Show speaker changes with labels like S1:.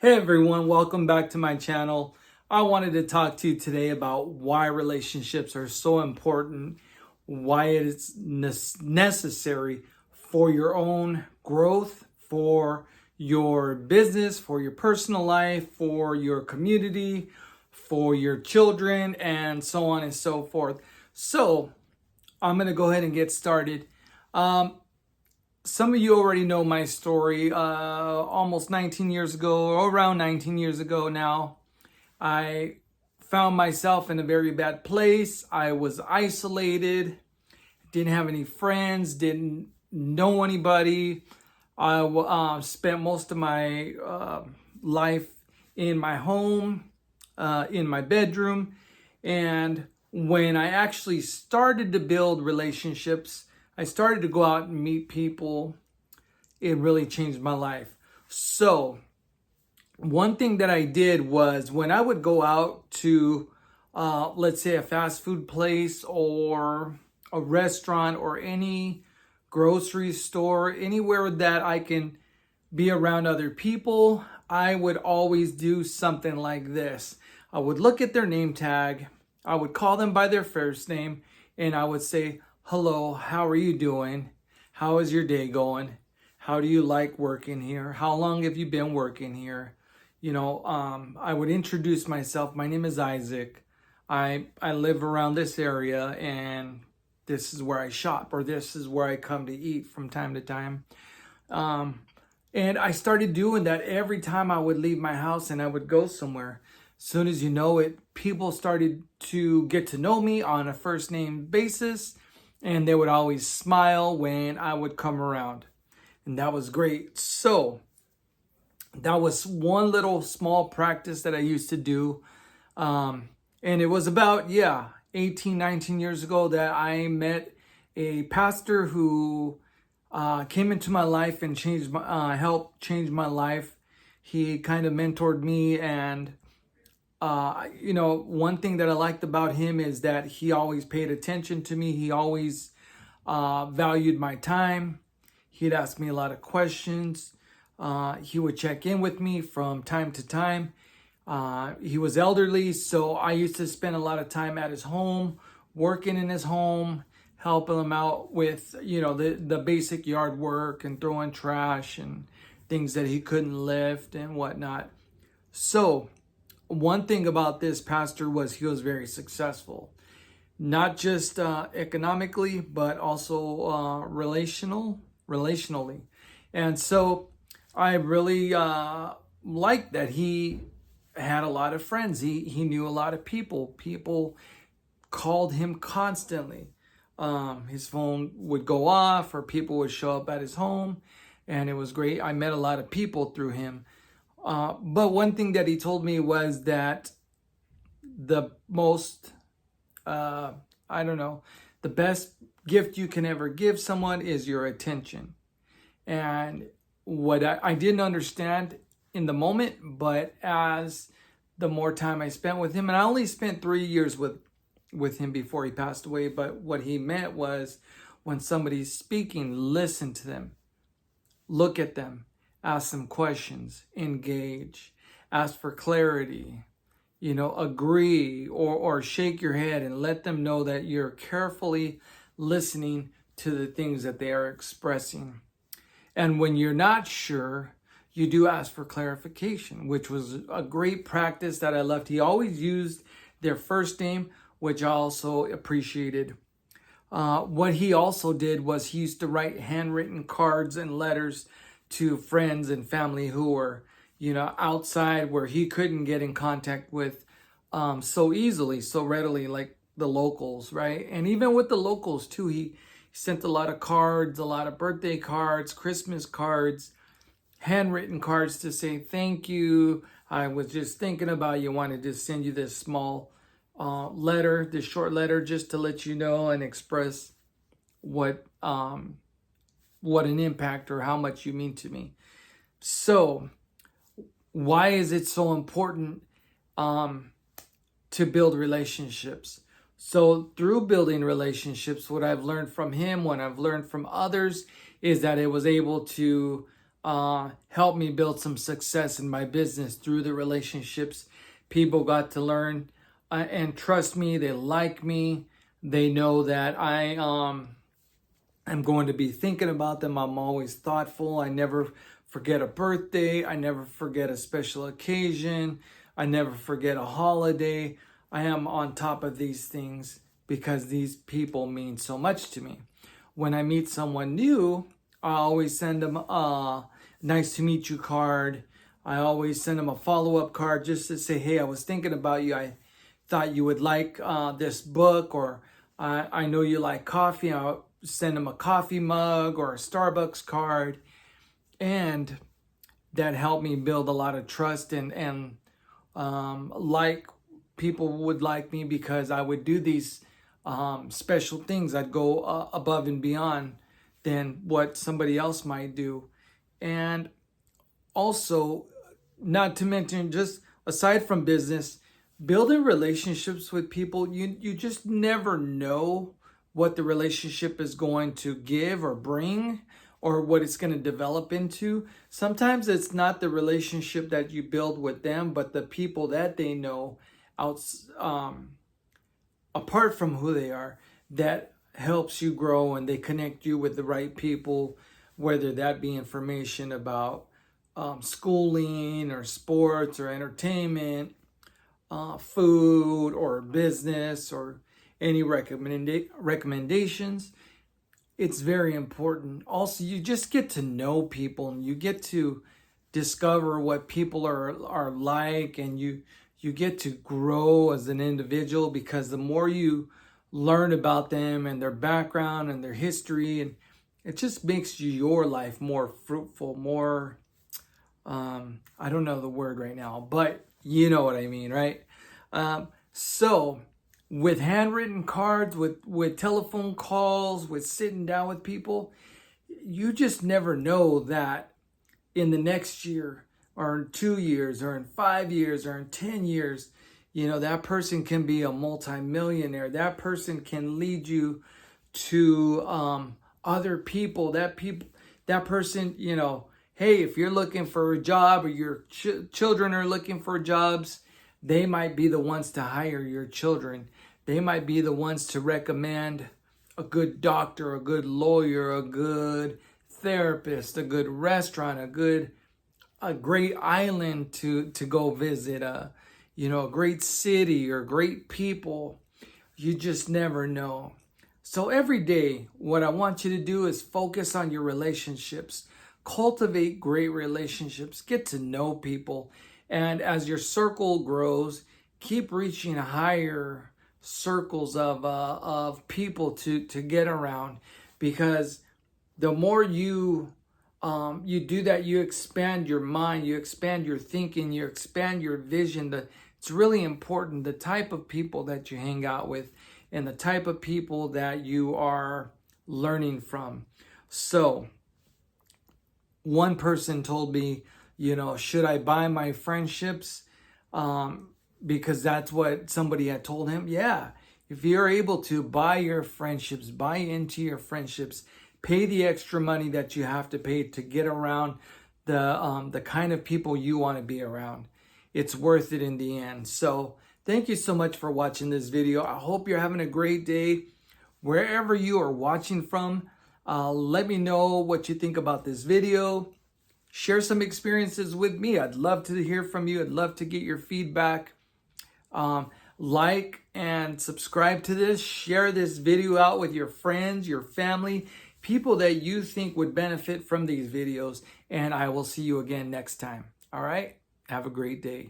S1: Hey everyone, welcome back to my channel. I wanted to talk to you today about why relationships are so important, why it is necessary for your own growth, for your business, for your personal life, for your community, for your children, and so on and so forth. So I'm going to go ahead and get started. Some of you already know my story. Almost 19 years ago, or around 19 years ago now, I found myself in a very bad place. I was isolated, didn't have any friends, didn't know anybody. I spent most of my life in my home, in my bedroom. And when I actually started to build relationships, I started to go out and meet people. It really changed my life. So, one thing that I did was when I would go out to, let's say, a fast food place or a restaurant or any grocery store, anywhere that I can be around other people, I would always do something like this. I would look at their name tag, I would call them by their first name, and I would say, "Hello, how are you doing? How is your day going? How do you like working here? How long have you been working here?" I would introduce myself. My name is Isaac. I live around this area, and this is where I shop, or this is where I come to eat from time to time. And I started doing that every time I would leave my house and I would go somewhere. As soon as you know it, people started to get to know me on a first name basis, and they would always smile when I would come around. And that was great. So that was one little small practice that I used to do. And it was about, 18, 19 years ago that I met a pastor who came into my life and helped change my life. He kind of mentored me, and one thing that I liked about him is that he always paid attention to me. He always valued my time. He'd ask me a lot of questions. He would check in with me from time to time. He was elderly, so I used to spend a lot of time at his home, working in his home, helping him out with, the basic yard work and throwing trash and things that he couldn't lift and whatnot. So one thing about this pastor was he was very successful, not just economically, but also relationally. And so I really liked that he had a lot of friends. He knew a lot of people. People called him constantly. His phone would go off, or people would show up at his home, and it was great. I met a lot of people through him. But one thing that he told me was that the most, the best gift you can ever give someone is your attention. And what I didn't understand in the moment, but as the more time I spent with him, and I only spent 3 years with him before he passed away, but what he meant was when somebody's speaking, listen to them, look at them, ask them questions, engage, ask for clarity, agree or shake your head and let them know that you're carefully listening to the things that they are expressing. And when you're not sure, you do ask for clarification, which was a great practice that I left. He always used their first name, which I also appreciated. What he also did was he used to write handwritten cards and letters to friends and family who were, outside, where he couldn't get in contact with so easily, so readily, like the locals, right? And even with the locals too, he sent a lot of cards, a lot of birthday cards, Christmas cards, handwritten cards to say thank you. I was just thinking about you, wanted to send you this small letter, this short letter, just to let you know and express what an impact or how much you mean to me. So why is it so important to build relationships? So through building relationships, what I've learned from him, what I've learned from others, is that it was able to helped me build some success in my business through the relationships. People got to learn and trust me. They like me. They know that I'm going to be thinking about them. I'm always thoughtful. I never forget a birthday. I never forget a special occasion. I never forget a holiday. I am on top of these things because these people mean so much to me. When I meet someone new, I always send them a nice to meet you card. I always send them a follow-up card just to say, hey, I was thinking about you. I thought you would like this book, or I know you like coffee. I'll send them a coffee mug or a Starbucks card. And that helped me build a lot of trust and like people would like me because I would do these special things. I'd go above and beyond than what somebody else might do. And also, not to mention, just aside from business, building relationships with people, you just never know what the relationship is going to give or bring, or what it's going to develop into. Sometimes it's not the relationship that you build with them, but the people that they know apart from who they are, that helps you grow, and they connect you with the right people, whether that be information about schooling or sports or entertainment, food or business, or any recommendations. It's very important. Also, you just get to know people, and you get to discover what people are like, and you get to grow as an individual, because the more you learn about them and their background and their history, and it just makes your life more fruitful, more I don't know the word right now, but you know what I mean, right? So with handwritten cards, with telephone calls, with sitting down with people, you just never know that in the next year, or in 2 years, or in 5 years, or in 10 years, that person can be a multimillionaire. That person can lead you to other people. That person, hey, if you're looking for a job, or your children are looking for jobs, they might be the ones to hire your children. They might be the ones to recommend a good doctor, a good lawyer, a good therapist, a good restaurant, a great island to go visit, a great city, or great people. You just never know. So every day, what I want you to do is focus on your relationships. Cultivate great relationships. Get to know people. And as your circle grows, keep reaching higher circles of people to get around, because the more you do that, you expand your mind, you expand your thinking, you expand your vision. It's really important, the type of people that you hang out with, and the type of people that you are learning from. So one person told me, should I buy my friendships? Because that's what somebody had told him. Yeah, if you're able to buy your friendships, buy into your friendships, pay the extra money that you have to pay to get around the kind of people you want to be around, it's worth it in the end. So thank you so much for watching this video. I hope you're having a great day wherever you are watching from. Let me know what you think about this video. Share some experiences with me. I'd love to hear from you. I'd love to get your feedback. Like and subscribe to this. Share this video out with your friends, your family, people that you think would benefit from these videos. And I will see you again next time. All right? Have a great day.